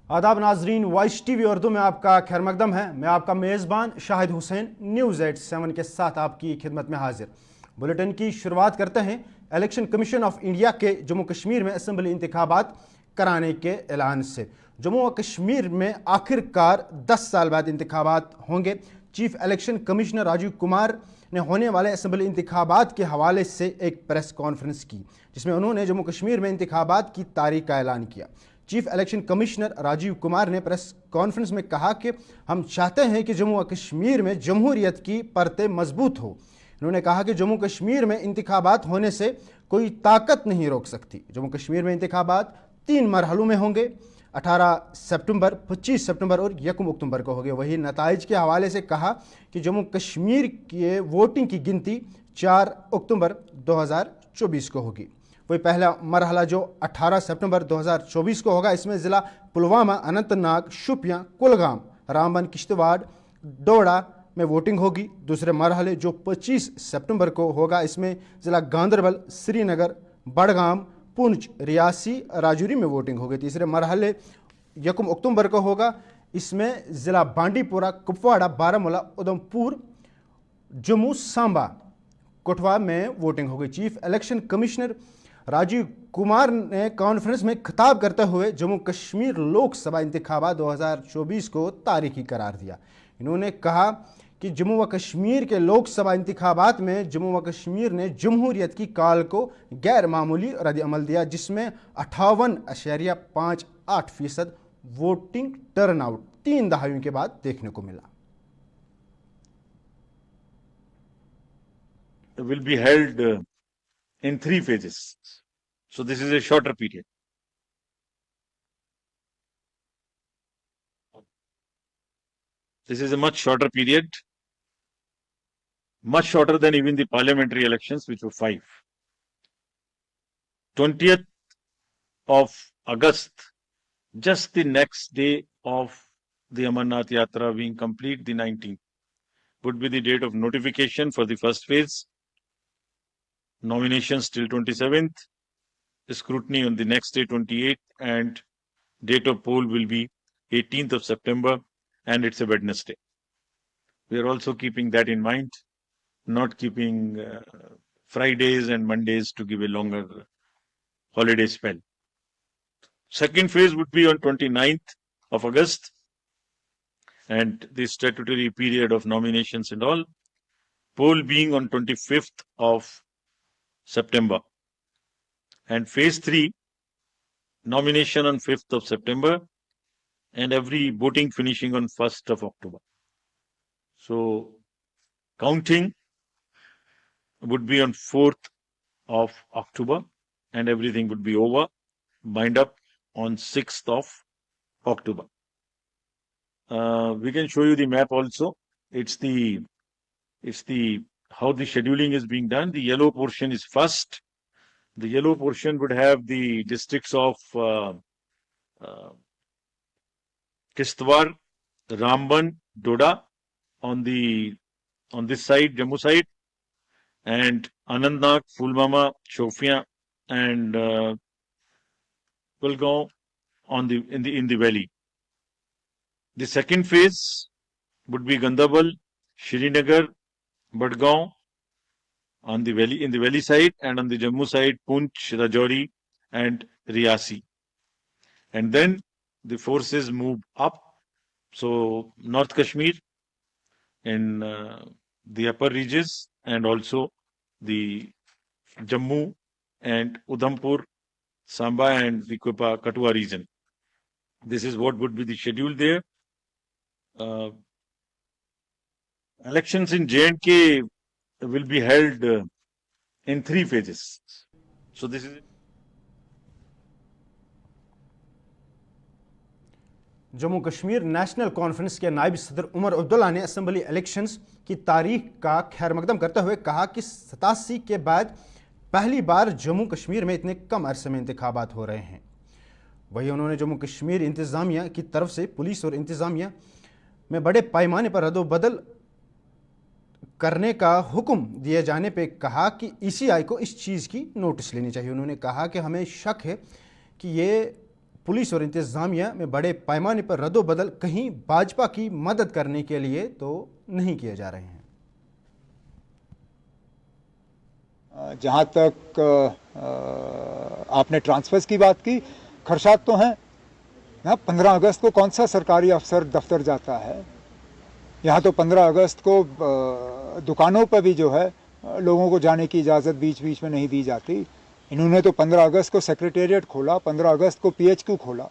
आदाब नाजरीन, voice TV Urdu में आपका खैर मकदम है। मैं आपका मेज़बान शाहिद हुसैन न्यूज़ 87 के साथ आपकी खिदमत में हाजिर। बुलेटिन की शुरुआत करते हैं इलेक्शन कमीशन ऑफ इंडिया के जम्मू कश्मीर में असम्बली इंतखाबात कराने के ऐलान से। जम्मू व कश्मीर में आखिरकार 10 साल बाद इंतखाबात होंगे। Chief election commissioner Rajiv Kumar ने होने वाले असम्बली इंतखाबात के हवाले से एक प्रेस कॉन्फ्रेंस की, जिसमें उन्होंने जम्मू कश्मीर में इंतखाबात की तारीख का ऐलान किया। Chief election commissioner Rajiv Kumar ने प्रेस कॉन्फ्रेंस में कहा कि हम चाहते हैं कि जम्मू व कश्मीर में जमहूरियत की परतें मजबूत हो। उन्होंने कहा कि जम्मू कश्मीर में इंतखाबात होने से कोई ताकत नहीं रोक सकती। जम्मू कश्मीर में इंतखाबात 3 मरहलों में होंगे, 18 सितंबर, 25 सितंबर और 1 अक्टूबर को होंगे। वही नताइज के हवाले से कहा कि जम्मू कश्मीर के वोटिंग की गिनती 4 अक्टूबर 2024 को होगी। वही पहला मरहला जो 18 सितंबर 2024 को होगा, इसमें ज़िला पुलवामा, अनंतनाग, शोपियां, कुलगाम, रामबन, किश्तवाड़, डोडा में वोटिंग होगी। दूसरे मरहले जो 25 सितंबर को होगा, इसमें ज़िला गांदरबल, श्रीनगर, बड़गाम, पुंछ, रियासी, राजौरी में वोटिंग होगी। तीसरे मरहले 1 अक्टूबर को होगा, इसमें ज़िला बांडीपोरा, कुपवाड़ा, बारामूला, उधमपुर, जम्मू, सांबा, कठुआ में वोटिंग होगी। Chief election commissioner Rajiv Kumar ने कॉन्फ्रेंस में खिताब करते हुए जम्मू कश्मीर लोकसभा इंतखाबात 2024 को तारीखी करार दिया। इन्होंने कहा कि जम्मू व कश्मीर के लोकसभा इंतखाबात में जम्मू व कश्मीर ने जमहूरियत की काल को गैर मामूली रद्द-ए-अमल दिया, जिसमें 58.58% वोटिंग टर्नआउट 3 दहाइयों के बाद देखने को मिला। Will be held in 3 phases. So this is a shorter period. This is a much shorter period, much shorter than even the parliamentary elections, which were 5. 20th of August, just the next day of the Amarnath Yatra being complete, the 19th, would be the date of notification for the first phase. Nominations till 27th, scrutiny on the next day 28th, and date of poll will be 18th of September, and it's a Wednesday. We are also keeping that in mind, not keeping Fridays and Mondays to give a longer holiday spell. Second phase would be on 29th of August, and the statutory period of nominations and all, poll being on 25th of September. And phase 3, nomination on 5th of September, and every voting finishing on 1st of October. So counting would be on 4th of October, and everything would be over, bind up on 6th of October. We can show you the map also. It's the how the scheduling is being done. The yellow portion is first. The yellow portion would have the districts of Kishtwar, Ramban, Doda on this side, Jammu side, and Anantnag, Pulwama, Shopian, and Kulgaon in the valley. The second phase would be Gandarbal, Srinagar, Budgaon on the valley, in the valley side, and on the Jammu side, Poonch, Rajouri, and Riasi. And then the forces move up. So North Kashmir in the upper reaches, and also the Jammu and Udhampur, Samba, and the Kathua region. This is what would be the schedule there. Elections in J&K will be held in 3 phases. So this is it. Jammu Kashmir national conference के नायब सदर उमर अब्दुल्ला ने assembly elections की तारीख का खैर मकदम करते हुए कहा कि 87 के बाद पहली बार जम्मू कश्मीर में इतने कम अरसे में इंतखाबात हो रहे हैं। वहीं उन्होंने जम्मू कश्मीर इंतज़ामिया की तरफ से पुलिस और इंतज़ामिया में बड़े पैमाने पर रद्दोबदल करने का हुक्म दिए जाने पर कहा कि ECI को इस चीज़ की नोटिस लेनी चाहिए। उन्होंने कहा कि हमें शक है कि ये पुलिस और इंतजामिया में बड़े पैमाने पर रद्दोबदल कहीं भाजपा की मदद करने के लिए तो नहीं किए जा रहे हैं। जहाँ तक आपने ट्रांसफर्स की बात की, खर्चात तो हैं। यहाँ 15 अगस्त को कौन सा सरकारी अफसर दफ्तर जाता है? यहाँ तो 15 अगस्त को दुकानों पर भी जो है लोगों को जाने की इजाज़त बीच बीच में नहीं दी जाती। इन्होंने तो 15 अगस्त को सेक्रेटेरिएट खोला, 15 अगस्त को PHQ खोला,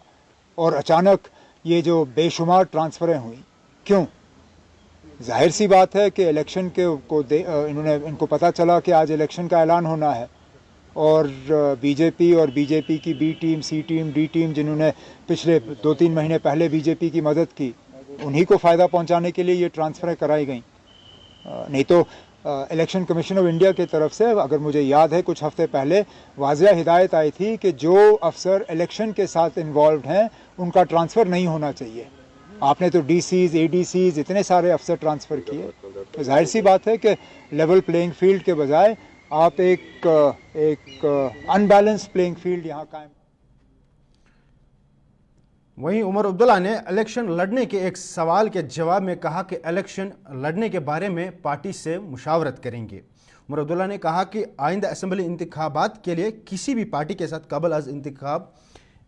और अचानक ये जो बेशुमार ट्रांसफ़रें हुई, क्यों? जाहिर सी बात है कि इलेक्शन के इनको पता चला कि आज इलेक्शन का ऐलान होना है, और बीजेपी और बीजेपी की B team, C team, D team, जिन्होंने पिछले 2-3 महीने पहले बीजेपी की मदद की, उन्हीं को फ़ायदा पहुंचाने के लिए ये ट्रांसफ़रें कराई गई। नहीं तो इलेक्शन कमीशन ऑफ इंडिया की तरफ से, अगर मुझे याद है, कुछ हफ्ते पहले वाज़िया हिदायत आई थी कि जो अफसर इलेक्शन के साथ इन्वॉल्व हैं उनका ट्रांसफ़र नहीं होना चाहिए। आपने तो DCs, ADCs, इतने सारे अफसर ट्रांसफ़र किए, तो जाहिर सी बात है कि लेवल प्लेइंग फील्ड के बजाय आप एक अनबैलेंस प्लेइंग फील्ड यहाँ कायम। वहीं उमर अब्दुल्ला ने इलेक्शन लड़ने के एक सवाल के जवाब में कहा कि इलेक्शन लड़ने के बारे में पार्टी से मुशावरत करेंगे। उमर अब्दुल्ला ने कहा कि आइंदा असेंबली इंतखाबात के लिए किसी भी पार्टी के साथ कबल अज इंतखाब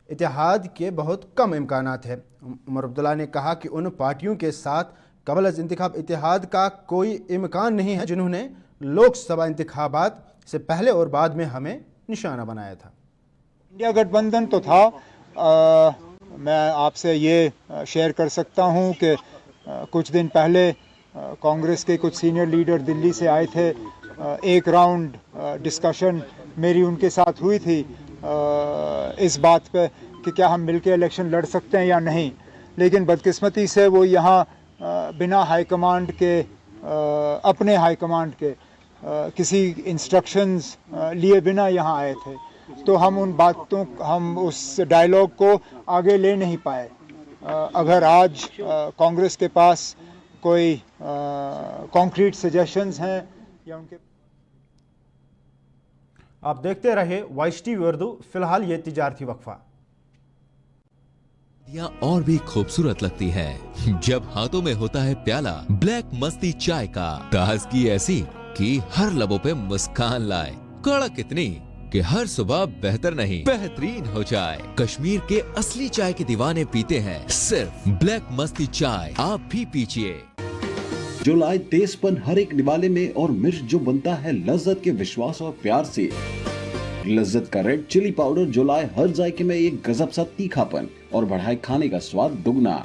इत्तेहाद के बहुत कम इम्कानात है। उमर अब्दुल्ला ने कहा कि उन पार्टियों के साथ कबल अज इंतखाब इत्तेहाद का कोई इम्कान नहीं है जिन्होंने लोकसभा इंतखाबात से पहले और बाद में हमें निशाना बनाया था। इंडिया गठबंधन तो था। मैं आपसे ये शेयर कर सकता हूँ कि कुछ दिन पहले कांग्रेस के कुछ सीनियर लीडर दिल्ली से आए थे। एक राउंड डिस्कशन मेरी उनके साथ हुई थी इस बात पे कि क्या हम मिलकर इलेक्शन लड़ सकते हैं या नहीं, लेकिन बदकिस्मती से वो यहाँ बिना हाईकमांड के, अपने हाईकमांड के किसी इंस्ट्रक्शंस लिए बिना यहाँ आए थे, तो हम उस डायलॉग को आगे ले नहीं पाए। अगर आज कांग्रेस के पास कोई कॉन्क्रीट सजेशंस हैं या उनके, आप देखते रहे वाइस टीवी उर्दू। फिलहाल ये तिजारती वक्फा। और भी खूबसूरत लगती है जब हाथों में होता है प्याला ब्लैक मस्ती चाय का। ताजगी ऐसी कि हर लबों पे मुस्कान लाए, कड़क इतनी कि हर सुबह बेहतर नहीं बेहतरीन हो जाए। कश्मीर के असली चाय के दीवाने पीते हैं सिर्फ ब्लैक मस्ती चाय, आप भी पीजिए। जो लाए तेजपन हर एक निवाले में और मिर्च जो बनता है लज्जत के विश्वास और प्यार से। लज्जत का रेड चिली पाउडर जो लाए हर जायके में एक गजब सा तीखापन और बढ़ाए खाने का स्वाद दुगना।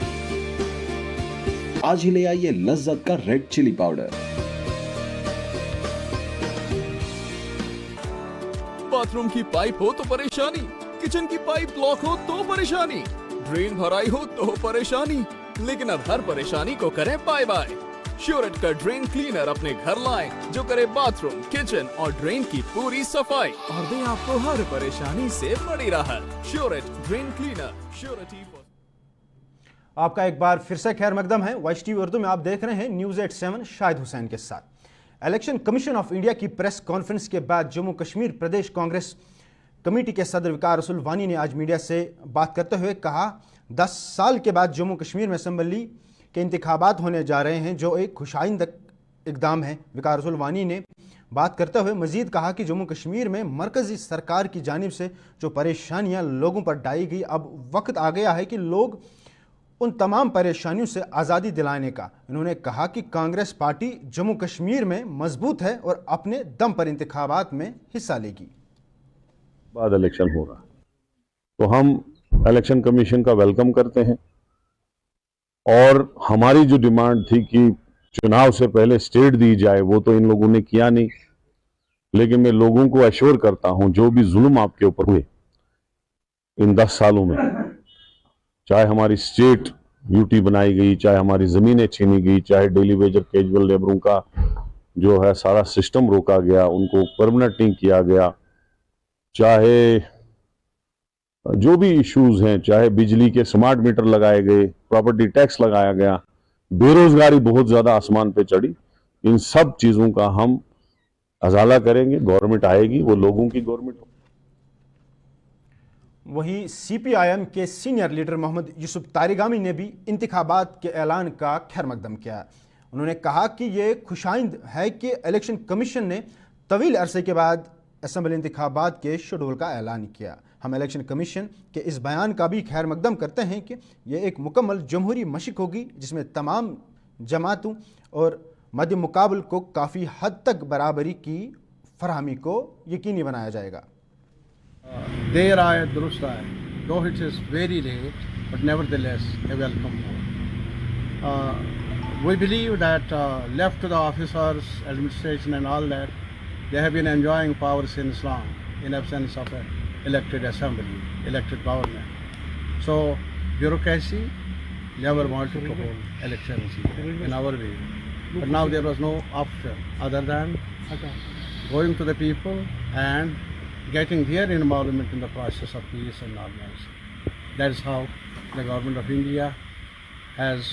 आज ही ले आइए लज्जत का रेड चिली पाउडर। बाथरूम की पाइप हो तो परेशानी, किचन की पाइप ब्लॉक हो तो परेशानी, ड्रेन भराई हो तो परेशानी, लेकिन अब हर परेशानी को करें बाय बाय। श्योरेट का ड्रेन क्लीनर अपने घर लाएं जो करे बाथरूम, किचन और ड्रेन की पूरी सफाई और दे आपको हर परेशानी से बड़ी राहत। श्योरेट ड्रेन क्लीनर, श्योरिटी। आपका एक बार फिर से खैर मकदम है। वाइस टीवी उर्दू में आप देख रहे हैं न्यूज़ 87 शाहिद हुसैन के साथ। इलेक्शन कमीशन ऑफ इंडिया की प्रेस कॉन्फ्रेंस के बाद जम्मू कश्मीर प्रदेश कांग्रेस कमेटी के सदर वकार रसूल वानी ने आज मीडिया से बात करते हुए कहा, 10 साल के बाद जम्मू कश्मीर में असेंबली के इंतखाबात होने जा रहे हैं जो एक खुशाइंद इकदाम है। वकार रसूल वानी ने बात करते हुए मजीद कहा कि जम्मू कश्मीर में मरकजी सरकार की जानिब से जो परेशानियां लोगों पर डाली गई, अब वक्त आ गया है कि लोग उन तमाम परेशानियों से आज़ादी दिलाने का। इन्होंने कहा कि कांग्रेस पार्टी जम्मू कश्मीर में मजबूत है और अपने दम पर इंतखाबात में हिस्सा लेगी। बाद इलेक्शन हो रहा, तो हम इलेक्शन कमीशन का वेलकम करते हैं और हमारी जो डिमांड थी कि चुनाव से पहले स्टेट दी जाए, वो तो इन लोगों ने किया नहीं। लेकिन मैं लोगों को एश्योर करता हूं, जो भी जुल्म आपके ऊपर हुए इन 10 सालों में, चाहे हमारी स्टेट यूटी बनाई गई, चाहे हमारी जमीनें छीनी गई, चाहे डेली वेजर कैजुअल लेबरों का जो है सारा सिस्टम रोका गया, उनको परमानेंटिंग किया गया, चाहे जो भी इश्यूज हैं, चाहे बिजली के स्मार्ट मीटर लगाए गए, प्रॉपर्टी टैक्स लगाया गया, बेरोजगारी बहुत ज्यादा आसमान पे चढ़ी, इन सब चीजों का हम अजाला करेंगे। गवर्नमेंट आएगी, वो लोगों की गवर्नमेंट। वहीं CPIM के सीनियर लीडर मोहम्मद यूसुफ तारिगामी ने भी इंतखाबात के ऐलान का खैर मकदम किया। उन्होंने कहा कि ये खुशाइंद है कि इलेक्शन कमीशन ने तवील अरसे के बाद असम्बली इंतखाबात के शेड्यूल का ऐलान किया। हम इलेक्शन कमीशन के इस बयान का भी खैर मकदम करते हैं कि यह एक मुकम्मल जमहूरी मशक होगी जिसमें तमाम जमातों और मध्य मुकाबल को काफ़ी हद तक बराबरी की फरहमी को यकीनी बनाया जाएगा। देर आए दुरुस्त आए, though it is very late, but nevertheless a welcome move. We believe that left to the officers, administration and all that, they have been enjoying power since long in absence of an elected assembly, elected government. So bureaucracy never wanted to hold elections in our view. But now there was no option other than going to the people and getting their involvement in the process of peace and normalization. That is how the government of India has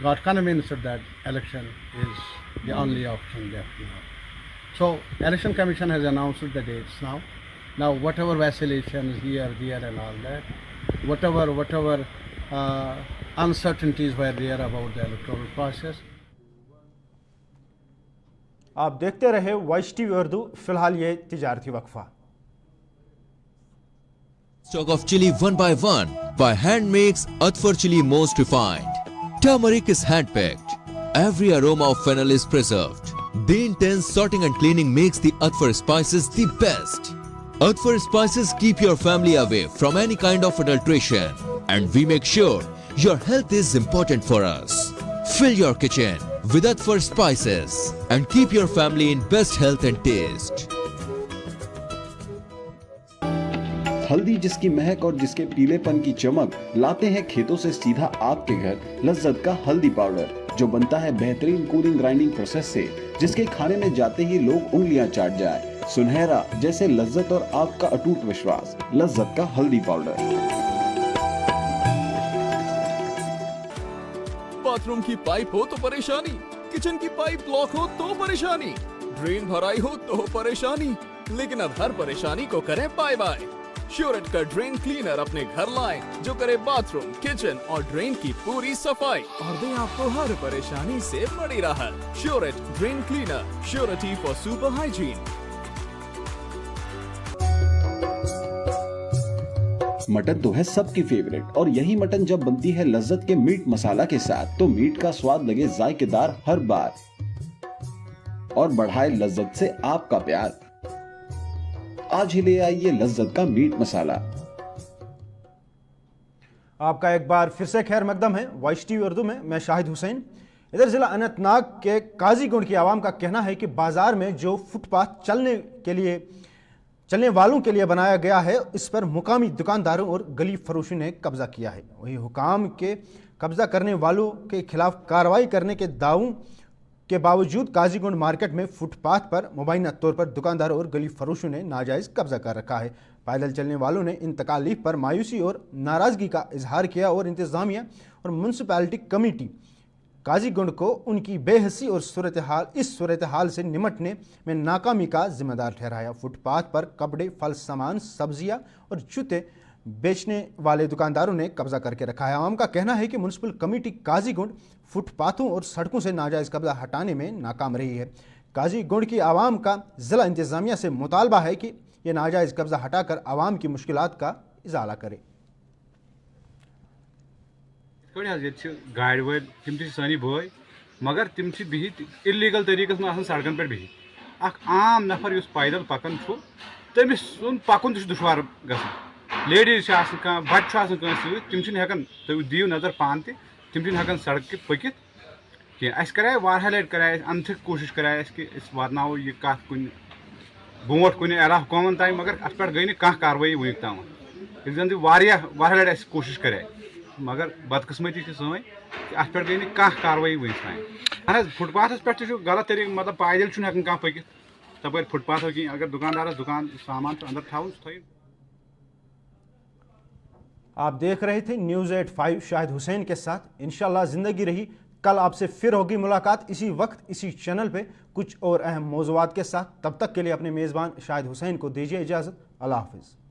got convinced that election is the only option left now. So Election Commission has announced the dates now. Now whatever vacillations here, there and all that, whatever uncertainties were there about the electoral process. आप देखते रहे voice TV Urdu. फिलहाल ये तिजारती वक्फा। Stock of chili one by hand makes Atfar chili most refined. Turmeric is hand-picked. Every aroma of fennel is preserved. The intense sorting and cleaning makes the Atfar spices the best. Atfar spices keep your family away from any kind of adulteration. And we make sure your health is important for us. Fill your kitchen with Atfar spices and keep your family in best health and taste. हल्दी जिसकी महक और जिसके पीलेपन की चमक लाते हैं खेतों से सीधा आपके घर लज्जत का हल्दी पाउडर, जो बनता है बेहतरीन कूलिंग ग्राइंडिंग प्रोसेस से, जिसके खाने में जाते ही लोग उंगलियां चाट जाए। सुनहरा जैसे लज्जत और आपका अटूट विश्वास, लज्जत का हल्दी पाउडर। बाथरूम की पाइप हो तो परेशानी, किचन की पाइप ब्लॉक हो तो परेशानी, ड्रेन भराई हो तो परेशानी, लेकिन अब हर परेशानी को करें बाय बाय। श्योरेट का ड्रेन क्लीनर अपने घर लाएं, जो करे बाथरूम, किचन और ड्रेन की पूरी सफाई और दे आपको हर परेशानी से बड़ी राहत। श्योरेट drain cleaner, surety for super hygiene. Mutton तो है सबकी फेवरेट, और यही मटन जब बनती है लज्जत के मीट मसाला के साथ, तो मीट का स्वाद लगे जायकेदार हर बार और बढ़ाए लज्जत से आपका प्यार। आज ही ले आइए लज्जत का मीट मसाला। आपका एक बार फिर से खैर मकदम है वॉइस टीवी उर्दू में। मैं शाहिद हुसैन। इधर जिला अनंतनाग के काजीगुंड की आवाम का कहना है कि बाजार में जो फुटपाथ चलने वालों के लिए बनाया गया है, इस पर मुकामी दुकानदारों और गली फरोशों ने कब्जा किया है। वहीं हुकाम के कब्जा करने वालों के खिलाफ कार्रवाई करने के दावों के बावजूद काजीगुंड मार्केट में फुटपाथ पर मुबैना तौर पर दुकानदारों और गली फरोशों ने नाजायज़ कब्जा कर रखा है। पैदल चलने वालों ने इन तकालीफ पर मायूसी और नाराज़गी का इजहार किया और इंतज़ामिया और म्यूनसिपैलिटी कमेटी काजीगुंड को उनकी बेहसी और इस सूरत हाल से निमटने में नाकामी का जिम्मेदार ठहराया। फुटपाथ पर कपड़े, फल सामान, सब्जियां और जूते बेचने वाले दुकानदारों ने कब्जा करके रखा है। आवाम का कहना है कि म्यूनसिपल कमेटी काजीगुंड फुटपाथों और सड़कों से नाजायज़ कब्जा हटाने में नाकाम रही है। काजीगुंड की आवाम का जिला इंतज़ामिया से मुतालबा है कि यह नाजायज़ कब्जा हटाकर आवाम की मुश्किलात का इजाला करे। गाड़ वो तम सानी भाई, मगर तम बिहित इलीगल तरीकस में सड़कन पे बिहित। आम नफर उस पैदल पकान तमिस पकुन दुश्वार गसान। लेडीज बच्चे तम हेकान, तुम दियो नजर पान तम हेकान सड़क पकित कह। कराए लट कराए अनथिक कोशिश कराए कि वातो यह कत कुन ब्रोट कुन एला हुकूमन तान, मगर अत पे गई ना कार्रवाई वन तान। जन लट कोशिश कराए, मगर बदकिस्मती सन अत पे गई ना कार्रवाई वन तान। फुटपाथ पे गलत तरीके, मतलब पैदल हेकान कह पकित तप फुटपाथ कहीं। अगर दुकानदार दुकान सामान अंदर थावन थ। आप देख रहे थे न्यूज़ 85 शाहिद हुसैन के साथ। इंशाल्लाह ज़िंदगी रही कल आपसे फिर होगी मुलाकात इसी वक्त इसी चैनल पे कुछ और अहम मौज़ूआत के साथ। तब तक के लिए अपने मेज़बान शाहिद हुसैन को दीजिए इजाज़त। अल्लाह हाफ़िज़।